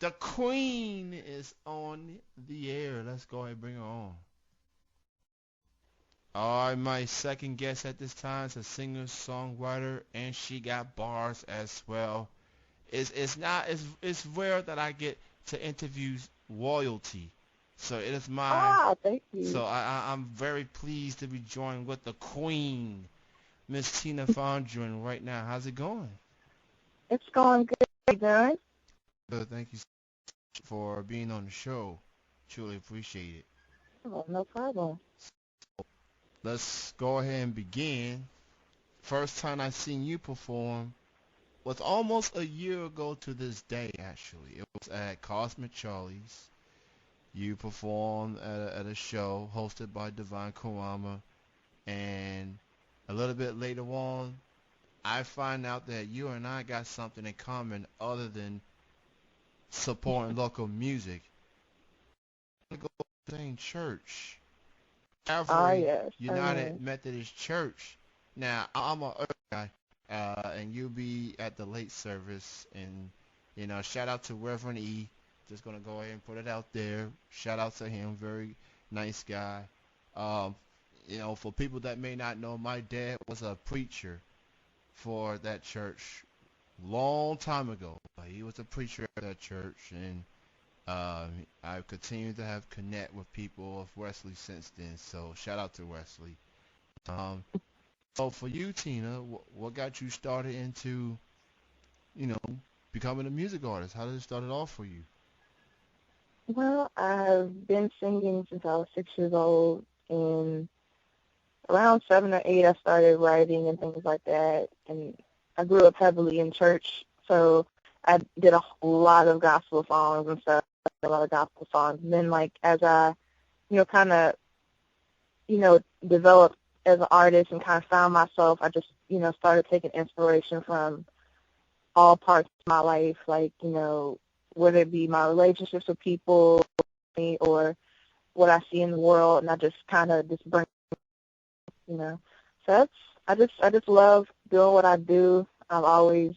The queen is on the air. Let's go ahead and bring her on. All right, my second guest at this time is a singer, songwriter, and she got bars as well. It's not it's rare that I get to interview royalty, so it is my Ah, thank you. so I'm very pleased to be joined with the queen, Miss Tina Fondren, right now. How's it going? It's going good. How you doing? Good, thank you so much for being on the show. Truly appreciate it. Oh, no problem. Let's go ahead and begin. First time I seen you perform was almost a year ago to this day, actually. It was at Cosmic Charlie's. You performed at a show hosted by Divine Kurama, and a little bit later on, I find out that you and I got something in common other than supporting local music. We go to the same church, Ah, Calvary yes. United Methodist Church. Now, I'm a early guy, and you'll be at the late service, and shout out to Reverend E. Just gonna go ahead and put it out there. Shout out to him, very nice guy. Um, for people that may not know, my dad was a preacher for that church long time ago. He was a preacher at that church, and I've continued to have connect with people of Wesley since then. So shout out to Wesley. Um, so for you, Tina, what got you started into, you know, becoming a music artist? How did it start it off for you? Well, I've been singing since I was 6 years old, and around 7 or 8, I started writing and things like that. And I grew up heavily in church, so I did a lot of gospel songs and stuff, a lot of gospel songs. And then, like, as I, kind of, developed as an artist and kind of found myself, I just, started taking inspiration from all parts of my life, like, whether it be my relationships with people or what I see in the world, and I just kind of just bring, you know. So I just love doing what I do. I've always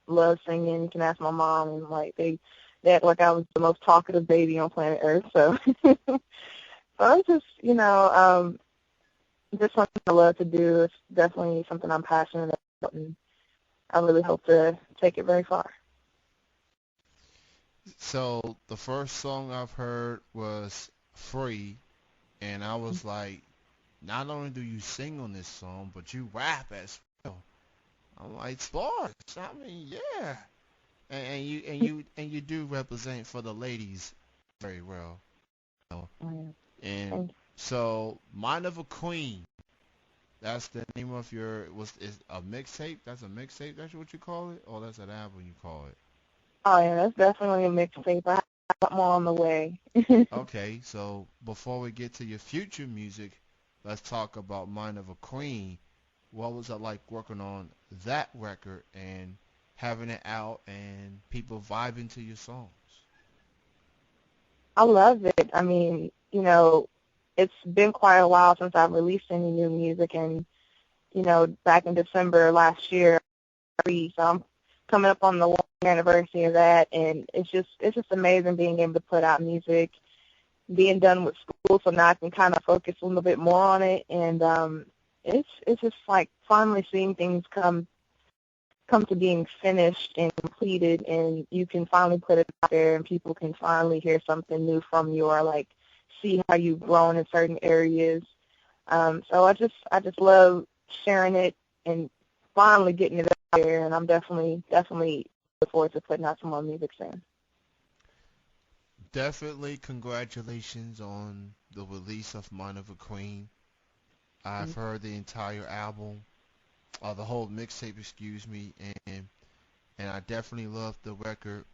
loved singing. You can ask my mom, and like they act like I was the most talkative baby on planet Earth. So, so it's just, just something I love to do. It's definitely something I'm passionate about, and I really hope to take it very far. So the first song I've heard was Free, and I was like, not only do you sing on this song, but you rap as well. I'm like, Sparks. I mean, yeah. And you do represent for the ladies very well. You know. And Thank you. so, Mind of a Queen. That's the name of your was is a mixtape. That's a mixtape. That's what you call it, or that's an album you call it. Oh yeah, that's definitely a mixtape. I have a lot more on the way. Okay, so before we get to your future music, let's talk about Mind of a Queen. What was it like working on that record and having it out and people vibing to your songs? I love it. I mean, it's been quite a while since I've released any new music, and back in December last year, so I'm coming up on the 1 year anniversary of that, and it's just amazing being able to put out music, being done with school, so now I can kind of focus a little bit more on it, and it's just like finally seeing things come to being finished and completed, and you can finally put it out there, and people can finally hear something new from you, or like see how you've grown in certain areas. So I just love sharing it and finally getting it out there, and I'm definitely look forward to putting out some more music soon. Definitely congratulations on the release of Mind of a Queen. I've heard the entire album, the whole mixtape, excuse me, and I definitely love the record.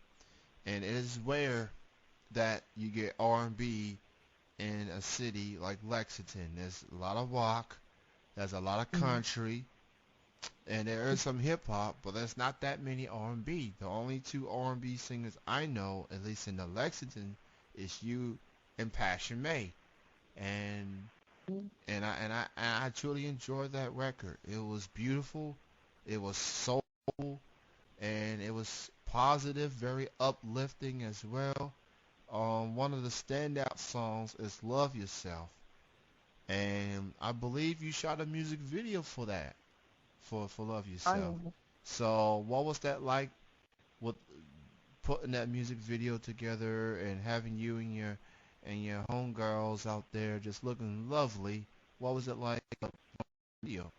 And it is rare that you get R&B in a city like Lexington. There's a lot of rock, there's a lot of Mm-hmm. country, and there is some hip hop, but there's not that many R&B. The only two R&B singers I know, at least in the Lexington, is you and Passion May. And and I truly enjoyed that record. It was beautiful, it was soulful, and it was positive, very uplifting as well. One of the standout songs is "Love Yourself," and I believe you shot a music video for that, for "Love Oh, Yourself." yeah. So, what was that like with putting that music video together and having you and your homegirls out there just looking lovely? What was it like? Video.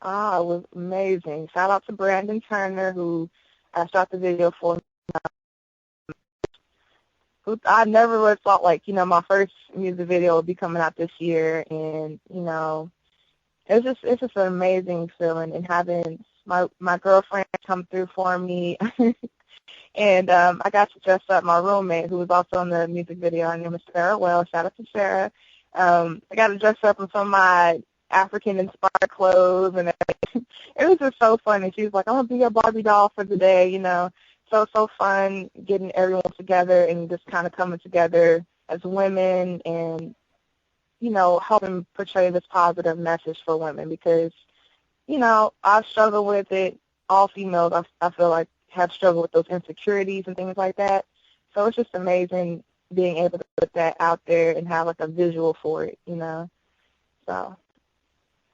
Ah, it was amazing. Shout out to Brandon Turner who shot the video for me. I never would have thought like, my first music video would be coming out this year, and, it's just an amazing feeling, and having my girlfriend come through for me. And I got to dress up my roommate, who was also in the music video. Her name is Sarah Well. Shout out to Sarah. I got to dress up in some of my African-inspired clothes, and it was just so funny. She was like, "I'm gonna be your Barbie doll for the day," So fun getting everyone together and just kind of coming together as women, and helping portray this positive message for women, because I've struggled with it. All females, I feel like, have struggled with those insecurities and things like that. So it's just amazing being able to put that out there and have like a visual for it. So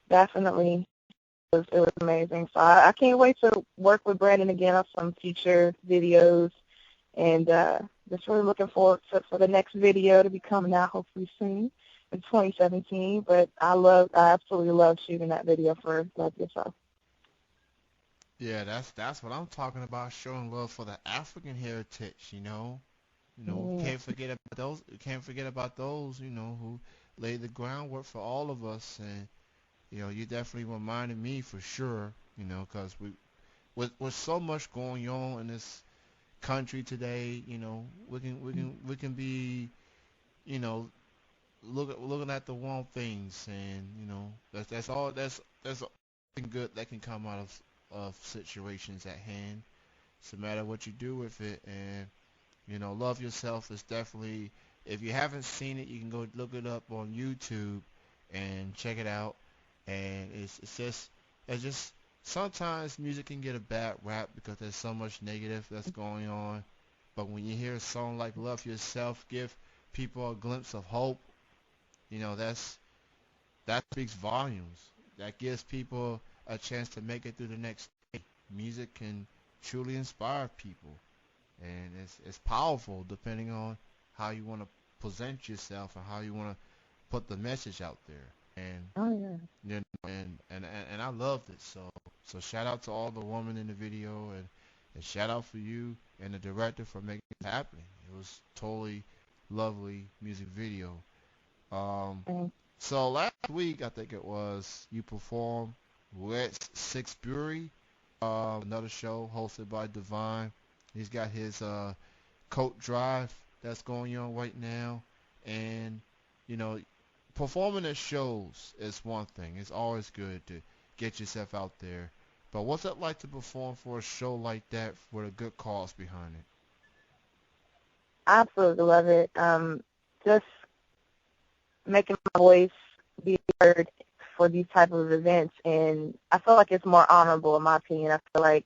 definitely it was amazing. So I can't wait to work with Brandon again on some future videos, and just really looking forward for the next video to be coming out hopefully soon in 2017. But I absolutely love shooting that video for Love Yourself. Yeah, that's what I'm talking about. Showing love for the African heritage. Yeah. Can't forget about those. Can't forget about those. Who laid the groundwork for all of us. And you definitely reminded me for sure. Because with so much going on in this country today, we can be, you know, looking at the wrong things, and that's all. That's something good that can come out of situations at hand. It's a matter of what you do with it, and love yourself is definitely. If you haven't seen it, you can go look it up on YouTube and check it out. And it's just sometimes music can get a bad rap because there's so much negative that's going on. But when you hear a song like "Love Yourself," give people a glimpse of hope. That speaks volumes. That gives people a chance to make it through the next day. Music can truly inspire people, and it's powerful depending on how you want to present yourself and how you want to put the message out there. And Oh, yeah. and I loved it. So shout out to all the women in the video, and shout out for you and the director for making it happen. It was totally lovely music video. Um, Mm. so last week I think it was you performed with Six Bury, another show hosted by Divine. He's got his coat drive that's going on right now, and you know performing at shows is one thing. It's always good to get yourself out there. But what's it like to perform for a show like that with a good cause behind it? I absolutely love it. Just making my voice be heard for these type of events, and I feel like it's more honorable in my opinion. I feel like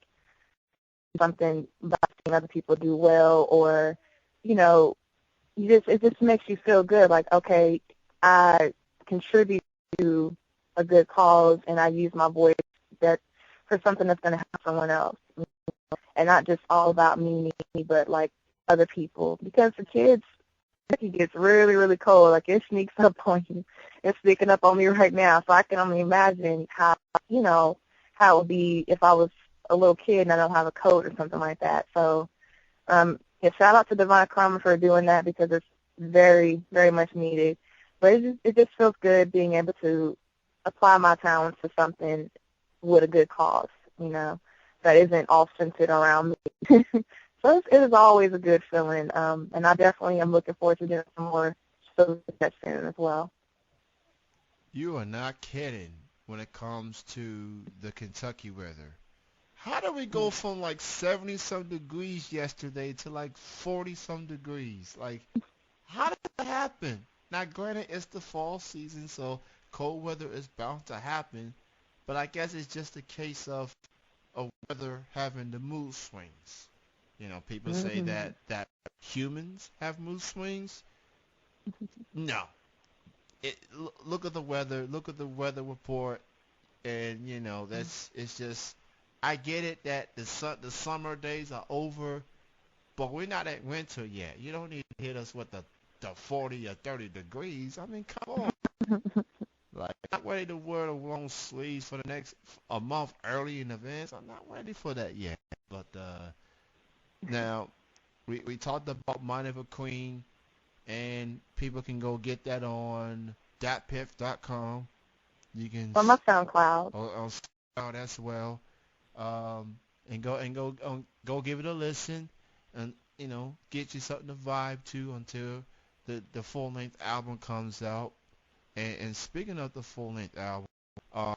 something by seeing other people do well, or you know, it just makes you feel good. Like, okay, I contribute to a good cause, and I use my voice that for something that's going to help someone else, and not just all about me, but like other people. Because for kids, it gets really, really cold. Like, it sneaks up on you. It's sneaking up on me right now. So I can only imagine you know, how it would be if I was a little kid and I don't have a coat or something like that. So, yeah, shout out to Divine Karma for doing that, because it's very, very much needed. But it just feels good being able to apply my talents to something with a good cause, that isn't all centered around me. So it is always a good feeling, and I definitely am looking forward to doing some more shows that soon as well. You are not kidding when it comes to the Kentucky weather. How did we go from like 70 some degrees yesterday to like 40 some degrees? Like, how did that happen? Now, granted, it's the fall season, so cold weather is bound to happen, but I guess it's just a case of of weather having the mood swings. You know, people say Mhm. that humans have mood swings. No. Look at the weather. Look at the weather report, and you know that's it's just. I get it that the summer days are over, but we're not at winter yet. You don't need to hit us with the 40 or 30 degrees. I mean, come on. Like, I'm not ready to wear the long sleeves for the next a month early in advance. I'm not ready for that yet. But now we talked about Mind of a Queen, and people can go get that on datpiff.com. You can On my SoundCloud. on SoundCloud as well, and go give it a listen, and you know get you something to vibe to until the full length album comes out. And speaking of the full length album, um,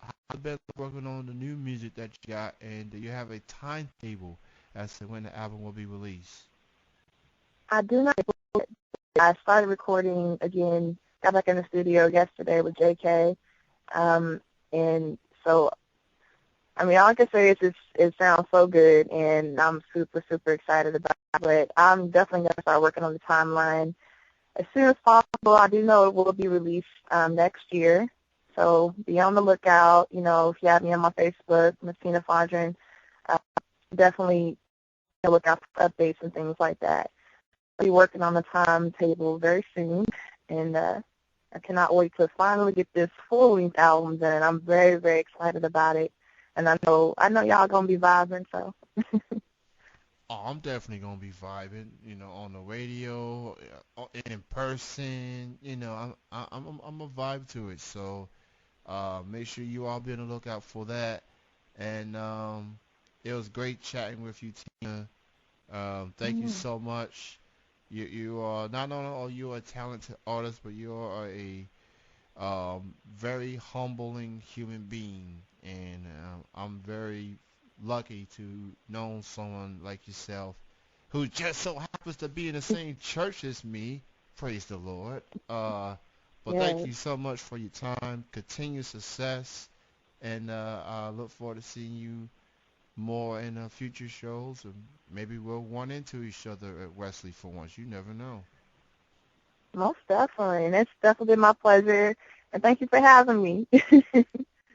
how's been working on the new music that you got, and do you have a timetable as to when the album will be released? I do not. I started recording again. Got back in the studio yesterday with JK. And so, I mean, all I can say is it sounds so good, and I'm super, super excited about it. But I'm definitely going to start working on the timeline as soon as possible. I do know it will be released next year. So be on the lookout. You know, if you have me on my Facebook, Miss Tina Fondren, uh, definitely look out for updates and things like that. I'll be working on the timetable very soon, and I cannot wait to finally get this full-length album done. I'm very, very excited about it, and I know y'all gonna be vibing. So Oh, I'm definitely gonna be vibing, you know, on the radio, in person. You know, I'm a vibe to it. So make sure you all be on the lookout for that. And it was great chatting with you, Tina. Thank you mm, so much. You are not only are you a talented artist, but you are a very humbling human being, and I'm very lucky to know someone like yourself who just so happens to be in the same church as me. Praise the Lord. But thank yes, you so much for your time. Continued success, and I look forward to seeing you more in future shows. And maybe we'll run into each other at Wesley for once. You never know. most definitely, and it's definitely been my pleasure. And thank you for having me.